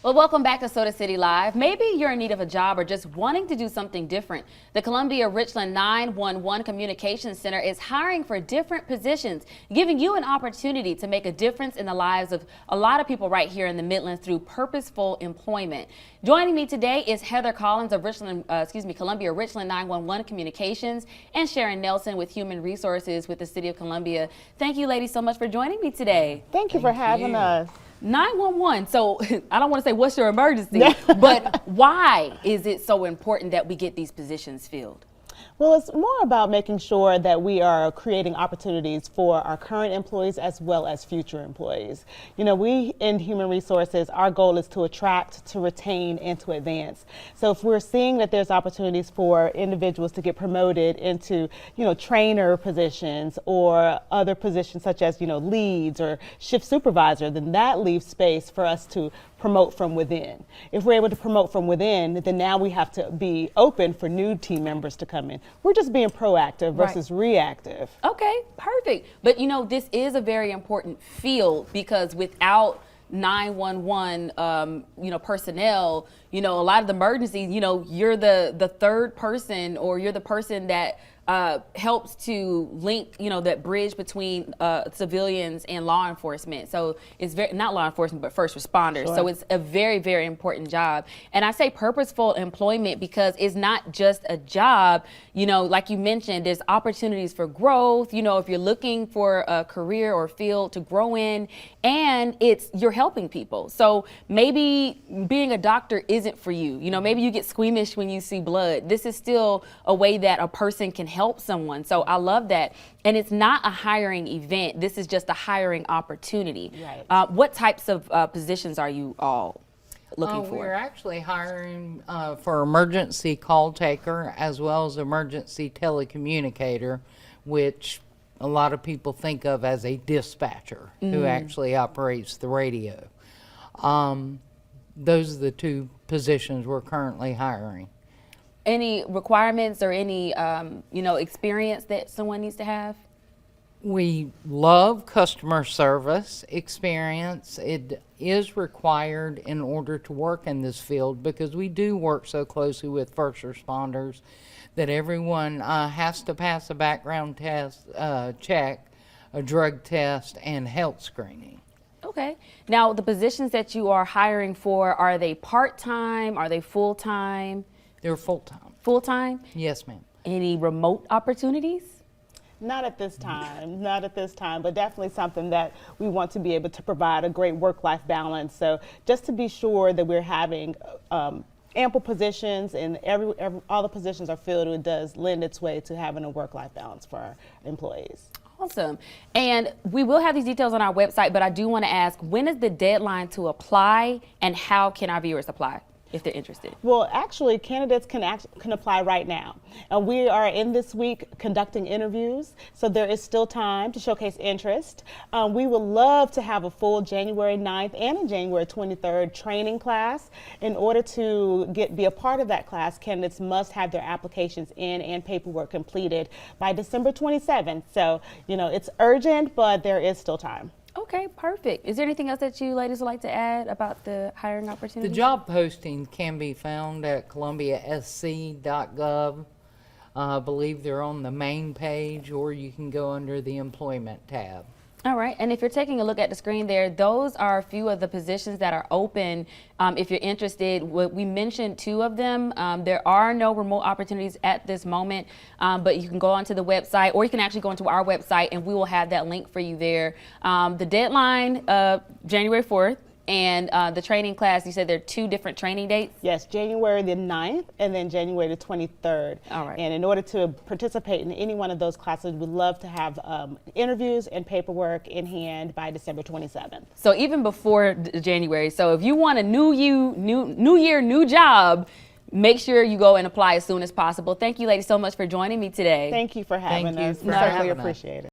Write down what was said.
Well, welcome back to Soda City Live. Maybe you're in need of a job or just wanting to do something different. The Cola-Richland 911 Communications Center is hiring for different positions, giving you an opportunity to make a difference in the lives of a lot of people right here in the Midlands through purposeful employment. Joining me today is Heather Collins of Cola-Richland 911 Communications and Sharon Nelson with Human Resources with the City of Columbia. Thank you, ladies, so much for joining me today. Thank you for having us. 911. So I don't want to say what's your emergency, but why is it so important that we get these positions filled? Well, it's more about making sure that we are creating opportunities for our current employees as well as future employees. You know, we in Human Resources, our goal is to attract, to retain, and to advance. So if we're seeing that there's opportunities for individuals to get promoted into, trainer positions or other positions such as, leads or shift supervisor, then that leaves space for us to promote from within. If we're able to promote from within, then now we have to be open for new team members to come in. We're just being proactive versus reactive. Okay, perfect. But this is a very important field because without 911, personnel, a lot of the emergencies, you're the third person, or you're the person that helps to link, that bridge between civilians and law enforcement. So it's not law enforcement, but first responders. Sure. So it's a very, very important job. And I say purposeful employment because it's not just a job, like you mentioned, there's opportunities for growth, if you're looking for a career or field to grow in, and you're helping people. So maybe being a doctor isn't for you. Maybe you get squeamish when you see blood. This is still a way that a person can help someone. So I love that. And it's not a hiring event. This is just a hiring opportunity. Right. What types of positions are you all looking for? We're actually hiring for emergency call taker as well as emergency telecommunicator, which a lot of people think of as a dispatcher who actually operates the radio. Those are the two positions we're currently hiring. Any requirements or any, experience that someone needs to have? We love customer service experience. It is required in order to work in this field because we do work so closely with first responders that everyone has to pass a background test, check, a drug test, and health screening. Okay. Now, the positions that you are hiring for, are they part-time? Are they full-time? They're full-time. Full-time? Yes, ma'am. Any remote opportunities? Not at this time, not at this time, but definitely something that we want to be able to provide a great work-life balance. So just to be sure that we're having ample positions and all the positions are filled, it does lend its way to having a work-life balance for our employees. Awesome. And we will have these details on our website, but I do want to ask, when is the deadline to apply and how can our viewers apply if they're interested? Well, actually, candidates can apply right now. We are in this week conducting interviews, so there is still time to showcase interest. We would love to have a full January 9th and a January 23rd training class. In order to be a part of that class, candidates must have their applications in and paperwork completed by December 27th. So, it's urgent, but there is still time. Okay, perfect. Is there anything else that you ladies would like to add about the hiring opportunity? The job posting can be found at columbiasc.gov. I believe they're on the main page, or you can go under the employment tab. All right, and if you're taking a look at the screen there, those are a few of the positions that are open. If you're interested, we mentioned two of them. There are no remote opportunities at this moment, but you can go onto the website, or you can actually go into our website and we will have that link for you there. The deadline, January 4th. And the training class, you said there are two different training dates? Yes, January the 9th and then January the 23rd. All right. And in order to participate in any one of those classes, we'd love to have interviews and paperwork in hand by December 27th. So even before January. So if you want a new year, new job, make sure you go and apply as soon as possible. Thank you, ladies, so much for joining me today. Thank you for having us. Thank you We for certainly having us. appreciate it.